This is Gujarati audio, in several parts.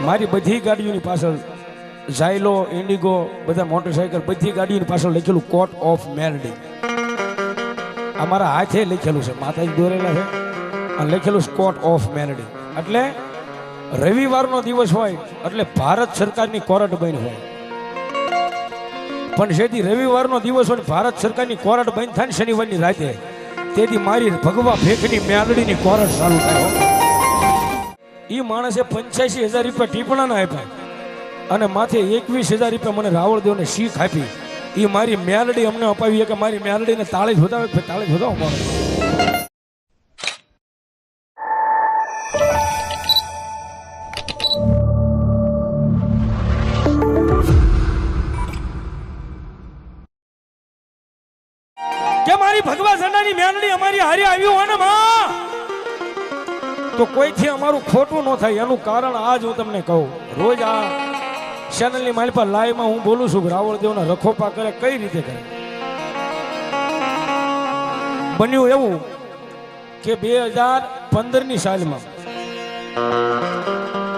મારી બધી ગાડીઓની પાછળ ઝાયલો ઇન્ડિગો બધા મોટરસાઇકલ બધી ગાડીઓની પાછળ લખેલું કોર્ટ ઓફ મેલડી. અમારા હાથે લખેલું છે, માતાજી દોરેલા છે અને લખેલું છે કોર્ટ ઓફ મેલડી. એટલે રવિવારનો દિવસ હોય એટલે ભારત સરકારની કોર્ટ બંધ હોય. પણ જેથી રવિવારનો દિવસ હોય ભારત સરકારની કોર્ટ બંધ થાય ને શનિવારની રાતે, તેથી મારી ભગવા ફેંકની મેલડીની કોર્ટ ચાલુ થાય. એ માણસે 85,000 રૂપિયા ટીપણા ના આપ્યા અને માથે 21,000 રૂપિયા મને રાવળદેવને શીખ આપી. એ મારી મેલડી અમને અપાવી કે મારી મેલડીને તાળી વધાવે, તાળી વધાવો મારો. કે મારી ભગવા ઝંડાની મેલડી અમારી હારી આવ્યું હોય ને માં, તો કોઈથી અમારું ખોટું ન થાય. એનું કારણ આજ હું તમને કહું. રોજ આ ચેનલની મારી પર લાઈવમાં હું બોલું છું રાવળદેવના રખોપા કરે કઈ રીતે કરે. બન્યું એવું કે 2015ની સાલમાં,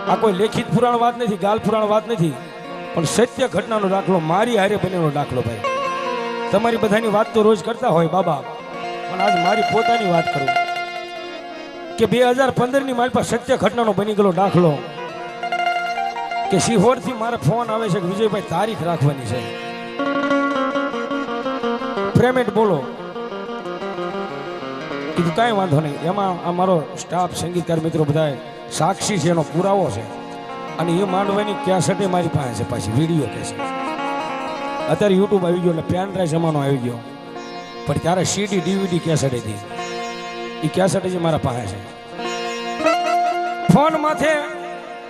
આ કોઈ લેખિત પુરાણ વાત નથી, ગાલ પુરાણ વાત નથી, પણ સત્ય ઘટનાનો દાખલો, મારી હારે બનેલો દાખલો. ભાઈ તમારી બધાની વાત તો રોજ કરતા હોય બાબા, પણ આજ મારી પોતાની વાત કરું કે 2015ની મારી પાસે સત્ય ઘટનાનો બની ગયેલો દાખલો. કે સિહોરથી મારે ફોન આવે છે કે વિજયભાઈ તારીખ રાખવાની છે, પેમેન્ટ બોલો. કીધું કાંઈ વાંધો નહીં. એમાં અમારો સ્ટાફ સંગીતકાર મિત્રો બધા સાક્ષી છે, એનો પુરાવો છે. અને એ માંડવાની કેસેટ મારી પાસે છે, પાછી વિડીયો કેસેટ. અત્યારે યુટ્યુબ આવી ગયો એટલે પેન ડ્રાઈવ જમાનો આવી ગયો, પણ ત્યારે સીડી ડીવીડી કેસેટ હતી. એ કેસેટ જ મારા પાસે છે. ફોન માથે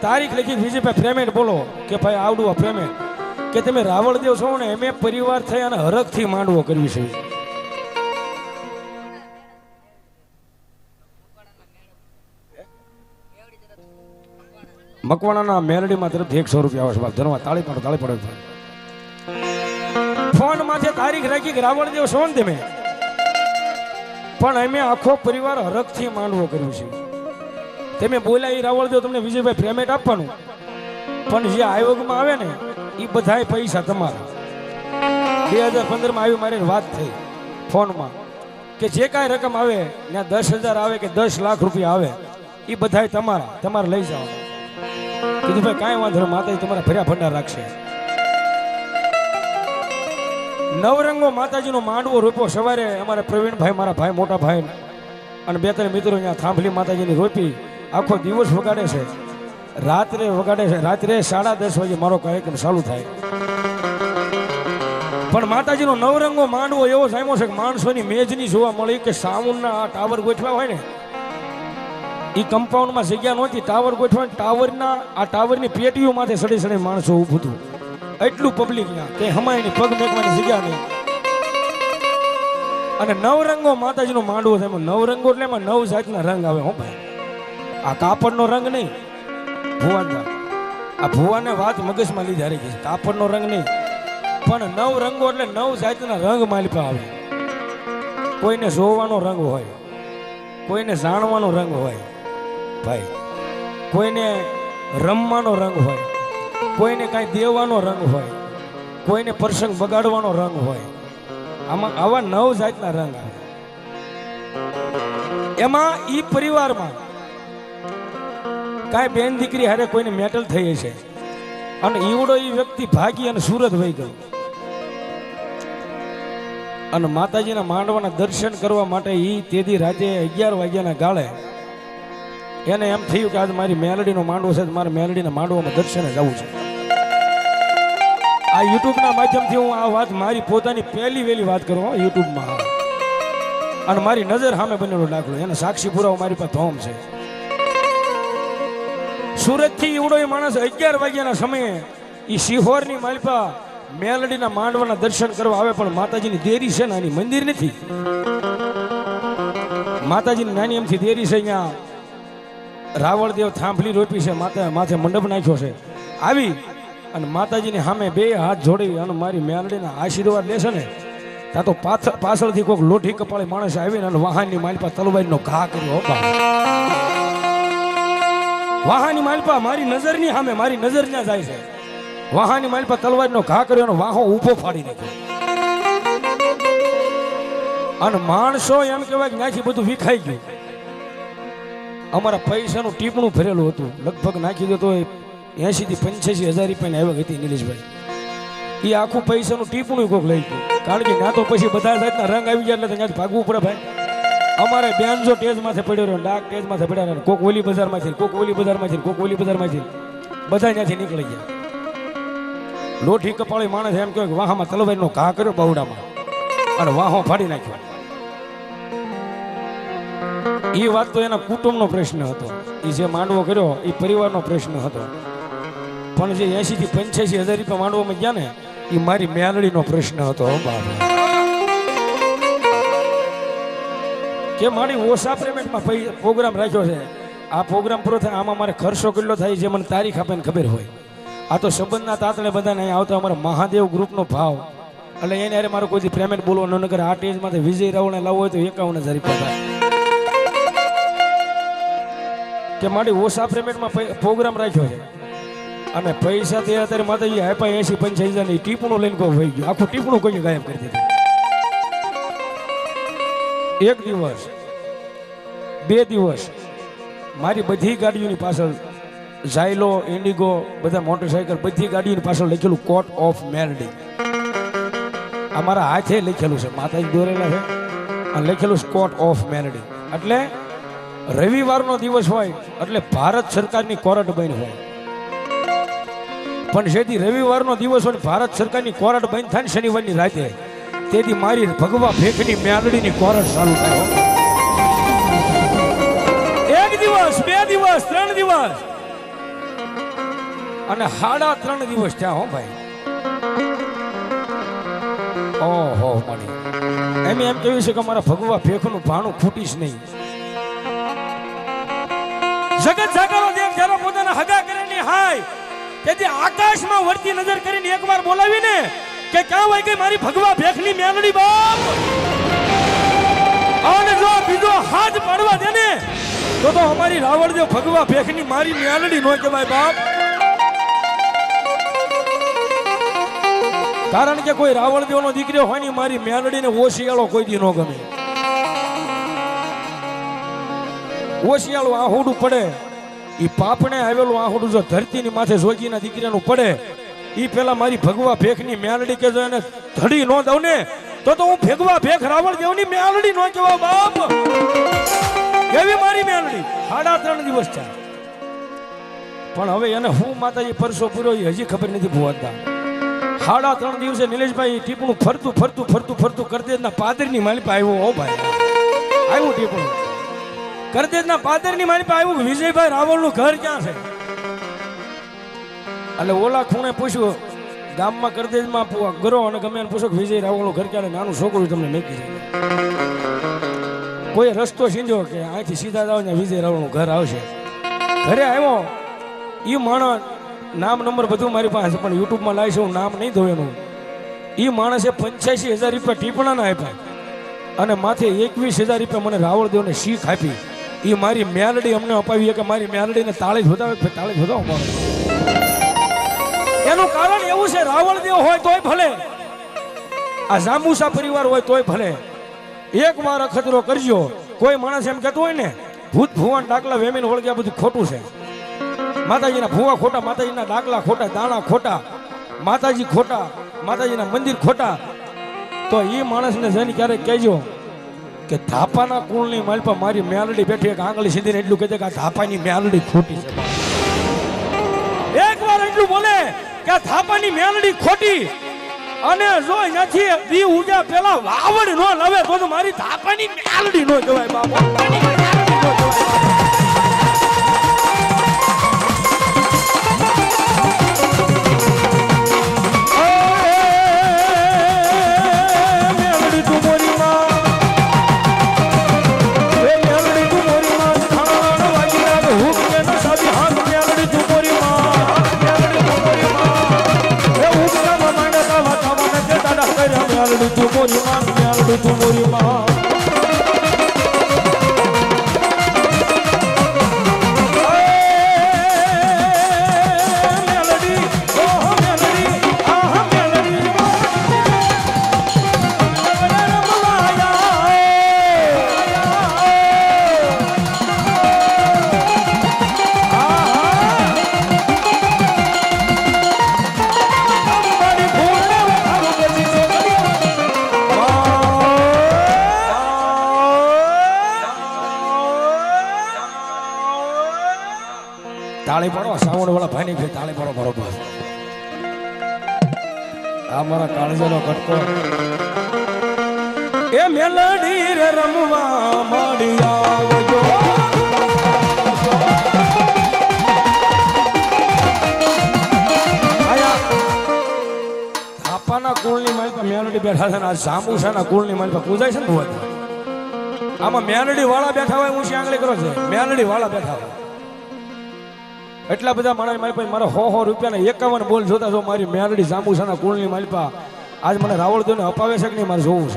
તારીખ લખી વિજયભાઈ પેમેન્ટ બોલો. કે ભાઈ આવડું આ પેમેન્ટ કે તમે રાવળદેવ છો ને એમ પરિવાર થઈ અને હરખથી માંડવો કરવી છે. મકવાણાના મેલડીમાં તરફથી 100 રૂપિયા આવે છે. ધન્યવાદ. તાળી પાડો, તાળી પાડો. ફોન માથે તારીખ રાખી કે રાવળદેવ છો ને તમે, પણ અમે આખો પરિવાર હરખથી માંડવો કર્યું છે. તમે બોલ્યા એ રાવળદેવ તમને વિજયભાઈ પેમેન્ટ આપવાનું, પણ જે આયોગમાં આવે ને એ બધાય પૈસા તમારા. 2015માં આવી મારી વાત થઈ ફોનમાં કે જે કાંઈ રકમ આવે ત્યાં 10,000 આવે કે 10 લાખ રૂપિયા આવે એ બધાય તમારા, તમારે લઈ જાઓ. કીધું ભાઈ કાંઈ વાંધો નહીં, માતાજી તમારા ભર્યા ભંડાર રાખશે. નવરંગો માતાજીનો માંડવો રોપ્યો. સવારે અમારે પ્રવીણભાઈ, મારા ભાઈ, મોટા ભાઈ અને 2-3 મિત્રો અહીંયા થાંભલી માતાજીની રોપી. આખો દિવસ વગાડે છે, રાત્રે વગાડે છે. રાત્રે 10:30 વાગે મારો કાર્યક્રમ ચાલુ થાય. પણ માતાજીનો નવરંગો માંડવો એવો જામ્યો છે કે માણસોની મેજની જોવા મળી. કે સાઉન્ડના આ ટાવર ગોઠવા હોય ને, એ કમ્પાઉન્ડમાં જગ્યા નહોતી ટાવર ગોઠવા. આ ટાવરની પેટીઓ માથે સડી સડી માણસો ઊભું હતું. એટલું પબ્લિક કે હમાયની પગ મેકવાની જગ્યા નહીં. અને નવરંગો માતાજીનો માંડવો થાય. નવરંગો એટલે એમાં 9 જાતના રંગ આવે. હો ભાઈ, આ કાપડનો રંગ નહીં. ભુવાનદા, આ ભુવાને વાત મગજમાં લીધી હારી ગઈ. કાપડનો રંગ નહીં, પણ 9 રંગો એટલે 9 જાતના રંગ માલિપા આવે. કોઈને જોવાનો રંગ હોય, કોઈને જાણવાનો રંગ હોય ભાઈ, કોઈને રમવાનો રંગ હોય, કોઈને કાંઈ દેવાનો રંગ હોય, કોઈને પ્રસંગ બગાડવાનો રંગ હોય. આમાં આવા 9 જાતના રંગ આવે. એમાં ઈ પરિવારમાં કાંઈ બેન દીકરી હારે કોઈને મેટલ થઈ છે અને ઈવડો ઈ વ્યક્તિ ભાગી અને સુરત વહી ગયો. અને માતાજીના માંડવાના દર્શન કરવા માટે ઈ તેદી રાતે 11 વાગ્યાના ગાળે એને એમ થયું કે આજ મારી મેલડીનો માંડવો છે, મારે મેલડીના માંડવામાં દર્શને જવું છે. આ યુટ્યુબના માધ્યમથી હું આ વાત મારી પોતાની પહેલી વેલી વાત કરું યુટ્યુબમાં. અને મારી નજર સામે બનેલો દાખલો, એને સાક્ષી પુરાવો મારી પાસે ધોમ છે. સુરતથી એવડો એ માણસ 11 વાગ્યાના સમયે એ સિહોરની માલપા મેલડીના માંડવાના દર્શન કરવા આવે. પણ માતાજીની દેરી છે, નાની મંદિર નથી. માતાજીની નાની એમથી દેરી છે. અહીંયા રાવળદેવ થાંભલી રોપી છે, માથે મંડપ નાખ્યો છે. આવી અને માતાજીની સામે 2 હાથ જોડી અને મારી મેલડીના આશીર્વાદ લેશે ને, ત્યાં તો પાછળથી કોઈક લોઠી કપાળી માણસ આવીને અને વાહનની માલપા તલવારીનો ઘા કર્યો. વાહાની માલપા મારી નજરની સામે મારી નજર ત્યાં જાય છે. વાહાની માલપા તલવારનો ઘા કર્યો અને વાહો ઊભો ફાડી નાખ્યો. અને માણસો એમ કહેવાય કે નાખી બધું વિખાઈ ગયું. અમારા પૈસાનું ટીપણું ભરેલું હતું, લગભગ નાખી દો તો 80 થી 85,000 રૂપિયાની આવક હતી નિલેશભાઈ. એ આખું પૈસાનું ટીપણું કોક લઈ ગયું, કારણ કે ત્યાં તો પછી બધા જાતના રંગ આવી ગયા એટલે ત્યાંથી ભાગવું પડે ભાઈ. અમારે બેનજો ટેજ માથે પડ્યો રહ્યો, ડાક ટેજ માથે પડ્યા રહ્યો, કોક ઓલી બજારમાંથી, કોક ઓલી બજારમાંથી, કોક ઓલી બજારમાંથી, બધા ત્યાંથી નીકળી ગયા. લોઠી કપાળી માણસ એમ કહે કે વાહામાં તલવારનો ઘા કર્યો બાવડામાં અને વાહો ફાડી નાખ્યો. એ વાત તો એના કુટુંબનો પ્રશ્ન હતો, એ જે માંડવો કર્યો એ પરિવારનો પ્રશ્ન હતો. પણ જે 80 થી 85,000 રૂપિયા માંડવામાં ગયા ને એ મારી મેલડીનો પ્રશ્ન હતો. કે મારી ઓછા પેમેન્ટમાં પ્રોગ્રામ રાખ્યો છે. આ પ્રોગ્રામ પૂરો થાય આમાં મારે ખર્ચો કેટલો થાય જે મને તારીખ આપે ને ખબર હોય. આ તો સંબંધના તાતણે બધાને અહીં આવતા અમારા મહાદેવ ગ્રુપનો ભાવ એટલે એને અરે મારો કોઈ પેમેન્ટ બોલવાનો નગર આ ટેજમાંથી વિજય રાવણે લાવવો હોય તો 51,000 રૂપિયા થાય. કે મારી ઓછા પેમેન્ટમાં પ્રોગ્રામ રાખ્યો છે અને પૈસા તે અત્યારે માતાજી આપ્યા 80-85,000 ની ટીપણું લઈને કોઈ વહી ગયું. આખું ટીપણું કોઈ ગાયબ કરી દીધું. એક દિવસ 2 દિવસ મારી બધી ગાડીઓની પાછળ ઝાયલો, ઇન્ડિગો, બધા મોટરસાયકલ બધી ગાડીઓની પાછળ લખેલું કોર્ટ ઓફ મેલડી. અમારા હાથે લખેલું છે, માતાજી દોરેલા છે અને લખેલું છે કોર્ટ ઓફ મેલડી. એટલે રવિવારનો દિવસ હોય એટલે ભારત સરકારની કોર્ટ બંધ હોય. પણ જેથી રવિવારનો દિવસ હોય ભારત સરકારની કોર્ટ બંધ થાય ને શનિવારની રાતે, તેથી મારી ભગવા ભેખની મેલડીની કોર્ટ ચાલુ થાય. 1 દિવસ 2 દિવસ 3 દિવસ અને 3.5 દિવસ થયા. હો ભાઈ, ઓહો મારી એમ કહ્યું છે કે અમારા ભગવા ભેખનું ભાણું ફૂટીશ નહીં. જગત જાગરો દેખ જ્યારે પોતાના હગા કરેની હાય તેથી આકાશમાં વળતી નજર કરીને એકવાર બોલાવીને કે ક્યાં વઈ ગઈ મારી ભગવા ભેખની મેલડી બાપ. અને જો બીજો હાથ પાડવા દે ને તો અમારી રાવણદેવ ભગવા ભેખની મારી મેલડી નો કહેવાય બાપ. કારણ કે કોઈ રાવણદેવનો દીકરો હોય ને મારી મેલડીને ઓશિયાળો કોઈ દી ન ગમે. ઓશિયાળો આહુડું પડે એ પાપણે આવેલું આહુડું જો ધરતીની માથે જોગીના દીકરાનું પડે એ પેલા મારી ભગવા ભેખની મેલડી કે જો એને ધડી ન દઉં ને તો હું ભેગવા ભેખ રાવણદેવની મેલડી ન કહેવા બાપ. એવી મારી મેલડી 3.5 દિવસ છે. પણ હવે એને હું માતાજી પરસો પૂરો એ હજી ખબર નથી ભુવાતા. 3.5 દિવસે નિલેશભાઈ ટીપણું ફરતું કરદેજના પાદરની માલિપા આવ્યો. હો ભાઈ આવ્યું ટીપણું કરદેજના પાદરની માલિપા આવ્યું. વિજયભાઈ રાવણનું ઘર ક્યાં છે? એટલે ઓલા ખૂણે પૂછ્યું ગામમાં કરદેજમાં ગરો અને ગમે એને પૂછો કે વિજય રાવણનું ઘર ક્યાં? નાનું છોકરું તમને મેકી જાય. કોઈ રસ્તો સીંધ્યો કે અહીંથી સીધા જાવ ને વિજય રાવણનું ઘર આવશે. ઘરે આવ્યો એ માણસ નામ નંબર બધું મારી પાસે પણ યુટ્યુબમાં લાવીશ, હું નામ નહીં દઉં એનું. એ માણસે 85,000 રૂપિયા ટીપણાના આપ્યા અને માથે 21,000 રૂપિયા મને રાવણદેવને શીખ આપી. એ મારી મેલડી અમને અપાવી કે મારી મેલડીને તાળી જોતાવે મારો. એનું કારણ એવું છે રાવણદેવ હોય તોય ભલે, આ જાંબુસા પરિવાર હોય તોય ભલે, એક વાર અખતરો કરજો. કોઈ માણસ એમ કહેતો હોય ને ભૂત ભુવન ડાકલા વેમીને વળગ્યા બધું ખોટું છે. માતાજીના ભૂવા ખોટા, માતાજીના ડાકલા ખોટા, દાણા ખોટા, માતાજી ખોટા, માતાજીના મંદિર ખોટા. તો એ માણસને જઈને ક્યારેક કહેજો કે ધાપાના કુળની માલપા મારી મેલડી બેઠી એક આંગળી સીધીને એટલું કહે કે આ ધાપાની મેલડી ખોટી છે. એક વાર એટલું બોલે કે આ ધાપાની મેલડી ખોટી અને જો નથી દી ઉજા પેલા વાવડ નો લવે તો મારી ધાપાની મેલડી નો કહેવાય બાપા. તાળી પાડો સાવણ વાળા ભાઈ ની તાળી પાડો બરોબર આ મારા કાળજાનો કટકો એ મેલડી રે રમવા મળી આવજો થાપાના કુળની માલ પર મેલડી બેઠા છે ને આ જાંબુસાના કુળની માલ પર પૂજાય છે ને ભુવા આમાં મેલડી વાળા બેઠા હોય હું આંગળી કરો છે મેલડી વાળા બેઠા હોય એટલા બધા મારા મારી પાસે મારા 100 રૂપિયાના 51 બોલ જોતા જો મારી મેલડી જાંબુસાના કુળની માલિપા આજ મને રાવળ દોને અપાવે છે કે નહીં મારે જોવું છે